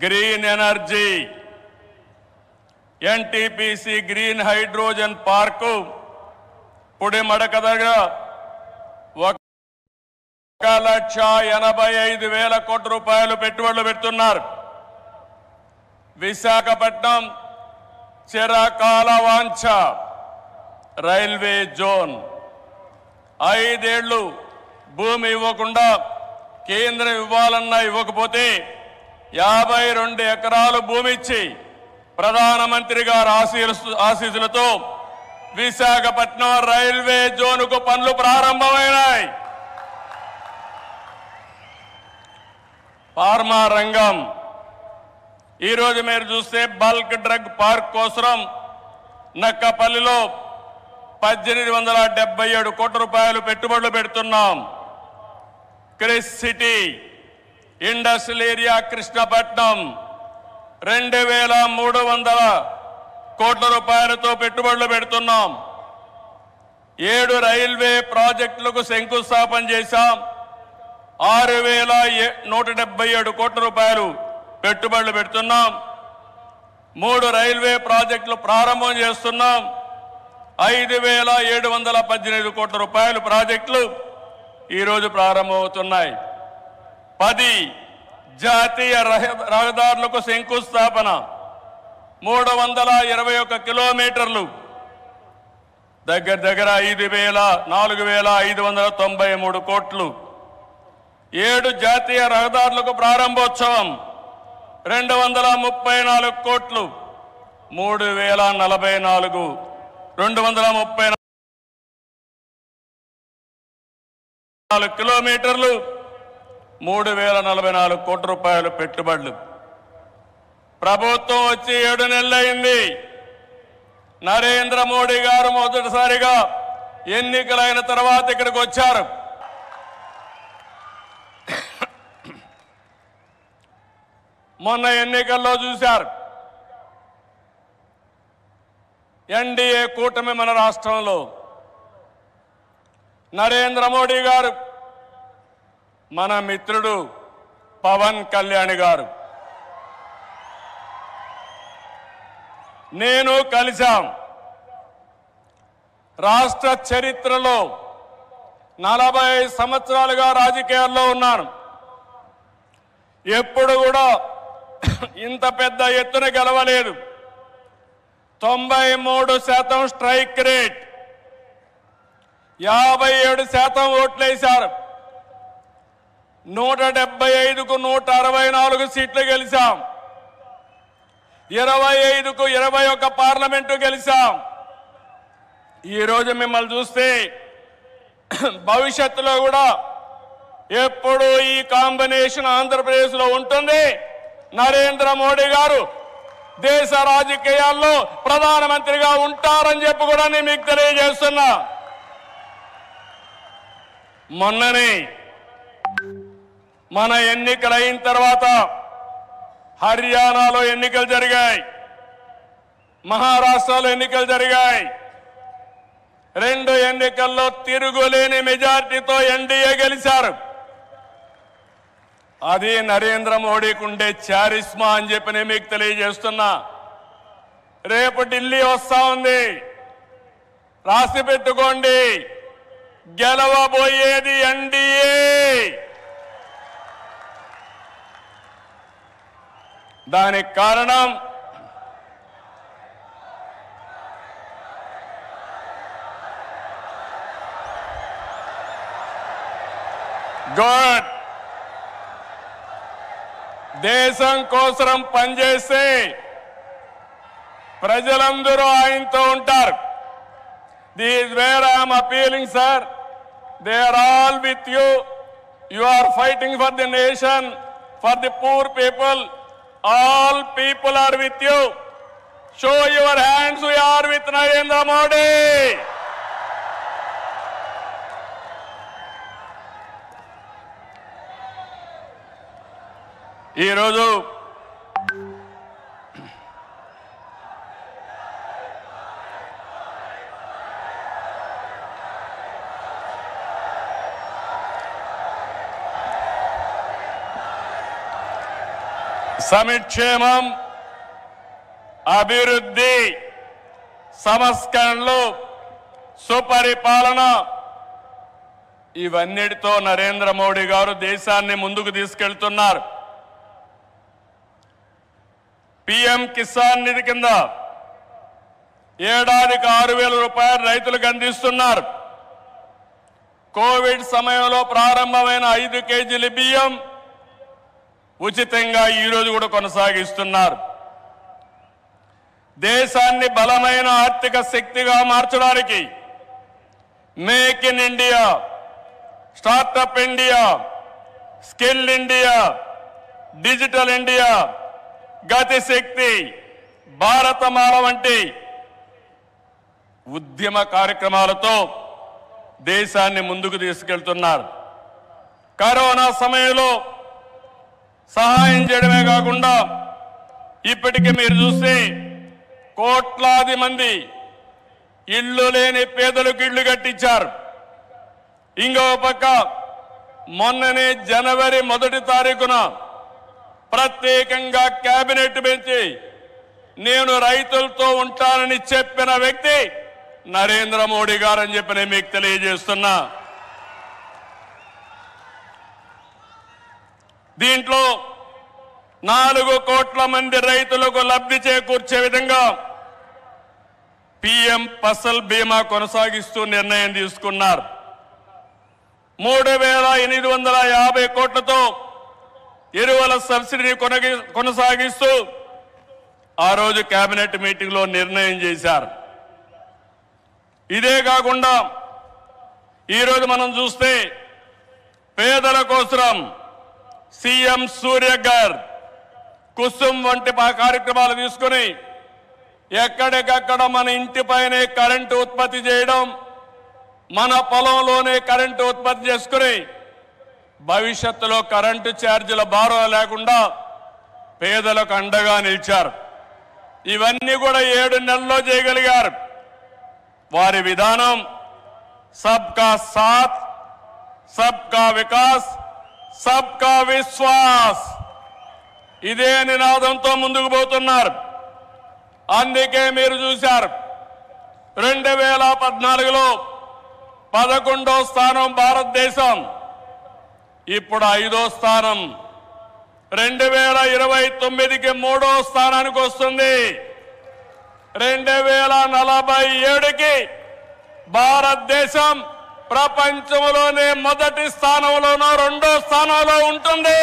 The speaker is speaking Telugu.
Green energy, NTPC green hydrogen park Pudimadaka దగ్గర 1,85,000 కోట్ల రూపాయలు పెట్టుబడులు పెడుతున్నారు. విశాఖపట్నం చిరకాల వాంఛ రైల్వే జోన్ 5 ఏళ్లు భూమి ఇవ్వకుండా కేంద్రం ఇవ్వాలన్నా ఇవ్వకపోతే 52 ఎకరాలు భూమి ఇచ్చి ప్రధానమంత్రి గారి ఆశీస్సులతో విశాఖపట్నం రైల్వే జోన్కు పనులు ప్రారంభమైనాయి. ఫార్మా రంగం ఈరోజు మీరు చూస్తే బల్క్ డ్రగ్ పార్క్ కోసం నక్కపల్లిలో 1,877 కోట్ల రూపాయలు పెట్టుబడులు పెడుతున్నాం. Chris city industrial area Krishnapatnam 2,300 కోట్ల రూపాయలతో పెట్టుబడులు పెడుతున్నాం. 7 రైల్వే ప్రాజెక్టులకు శంకుస్థాపన చేశాం. 6,177 కోట్ల రూపాయలు పెట్టుబడులు పెడుతున్నాం. 3 రైల్వే ప్రాజెక్టులు ప్రారంభం చేస్తున్నాం. 5,718 కోట్ల రూపాయలు ప్రాజెక్టులు ఈరోజు ప్రారంభమవుతున్నాయి. 10 జాతీయ రహదారులకు శంకుస్థాపన, 321 కిలోమీటర్లు, దగ్గర 4,593 కోట్లు. 7 జాతీయ రహదారులకు ప్రారంభోత్సవం, 234 కోట్లు, 234 కిలోమీటర్లు, 3,044 కోట్ల రూపాయలు పెట్టుబడులు. ప్రభుత్వం వచ్చి 7 నెలలైంది. నరేంద్ర మోడీ గారు మొదటిసారిగా ఎన్నికలైన తర్వాత ఇక్కడికి వచ్చారు. మొన్న ఎన్నికల్లో చూశారు, ఎన్డీఏ కూటమి మన రాష్ట్రంలో నరేంద్ర మోడీ గారు, మన మిత్రుడు పవన్ కళ్యాణ్ గారు, నేను కలిశాం. రాష్ట్ర చరిత్రలో 40 సంవత్సరాలుగా రాజకీయాల్లో ఉన్నాను. ఎప్పుడు కూడా ఇంత పెద్ద ఎత్తున గెలవలేదు. 93% స్ట్రైక్ రేట్, 57% ఓట్లేశారు. 175కు 164 సీట్లు గెలిచాం. 25కు 21 పార్లమెంటు గెలిచాం. ఈరోజు మిమ్మల్ని చూస్తే భవిష్యత్తులో కూడా ఎప్పుడు ఈ కాంబినేషన్ ఆంధ్రప్రదేశ్లో ఉంటుంది. నరేంద్ర మోడీ గారు దేశ రాజకీయాల్లో ప్రధానమంత్రిగా ఉంటారని చెప్పి కూడా నేను మీకు తెలియజేస్తున్నా. మొన్ననే మన ఎన్నికలు అయిన తర్వాత హర్యానాలో ఎన్నికలు జరిగాయి, మహారాష్ట్రలో ఎన్నికలు జరిగాయి. 2 ఎన్నికల్లో తిరుగులేని మెజార్టీతో ఎన్డీఏ గెలిచారు. అది నరేంద్ర మోడీకి ఉండే చారిస్మా అని చెప్పి నేను మీకు తెలియజేస్తున్నా. రేపు ఢిల్లీ వస్తా ఉంది, రాసి పెట్టుకోండి. గెలవబోయేది ఎన్డీఏ. దానికి కారణం గుడ్, దేశం కోసం పనిచేస్తే ప్రజలందరూ ఆయనతో ఉంటారు. This is where I am appealing, sir. They are all with you. You are fighting for the nation, for the poor people. All people are with you. Show your hands. We are with Narendra Modi. ఈ రోజు సంక్షేమం, అభివృద్ధి, సంస్కరణలు, సుపరిపాలన ఇవన్నిటితో నరేంద్ర మోడీ గారు దేశాన్ని ముందుకు తీసుకెళ్తున్నారు. పీఎం కిసాన్ నిధి కింద ఏడాదికి 6,000 రూపాయలు రైతులకు అందిస్తున్నారు. కోవిడ్ సమయంలో ప్రారంభమైన 5 కేజీల బియ్యం ఉచితంగా ఈరోజు కూడా కొనసాగిస్తున్నారు. దేశాన్ని బలమైన ఆర్థిక శక్తిగా మార్చడానికి make in India, startup India, skill India, digital India, Gatishakti, Bharatmala వంటి ఉద్యమ కార్యక్రమాలతో దేశాన్ని ముందుకు తీసుకెళ్తున్నారు. కరోనా సమయంలో సహాయం చేయడమే కాకుండా ఇప్పటికీ మీరు చూస్తే కోట్లాది మంది ఇళ్లు లేని పేదలకు ఇళ్లు కట్టించారు. ఇంకో పక్క మొన్ననే జనవరి 1వ తారీఖున ప్రత్యేకంగా కేబినెట్ పెంచి నేను రైతులతో ఉంటానని చెప్పిన వ్యక్తి నరేంద్ర మోడీ గారు అని చెప్పి నేను మీకు తెలియజేస్తున్నా. దీంట్లో 4 కోట్ల మంది రైతులకు లబ్ధి చేకూర్చే విధంగా పీఎం ఫసల్ బీమా కొనసాగిస్తూ నిర్ణయం తీసుకున్నారు. 3,850 కోట్లతో ఎరువుల సబ్సిడీని కొనసాగిస్తూ ఆ రోజు కేబినెట్ మీటింగ్ లో నిర్ణయం చేశారు. ఇదే కాకుండా ఈరోజు మనం చూస్తే పేదల కోసం సీఎం సూర్యఘర్, కుసుమ్ వంటి కార్యక్రమాలు తీసుకుని ఎక్కడికక్కడ మన ఇంటిపైనే కరెంటు ఉత్పత్తి చేయడం, మన పొలంలోనే కరెంటు ఉత్పత్తి చేసుకుని భవిష్యత్తులో కరెంటు ఛార్జీల భారం లేకుండా పేదలకు అండగా నిలిచారు. ఇవన్నీ కూడా 7 నెలల్లో చేయగలిగారు. వారి విధానం సబ్కా సాథ్, సబ్కా వికాస్, సబ్కా విశ్వాస్ ఇదే నినాదంతో ముందుకు పోతున్నారు. అందుకే మీరు చూశారు 2014లో 11వ స్థానం భారతదేశం, ఇప్పుడు 5వ స్థానం. 2029కి 3వ స్థానానికి వస్తుంది. 2047కి భారతదేశం ప్రపంచంలోనే మొదటి స్థానంలోనో 2వ స్థానంలో ఉంటుంది.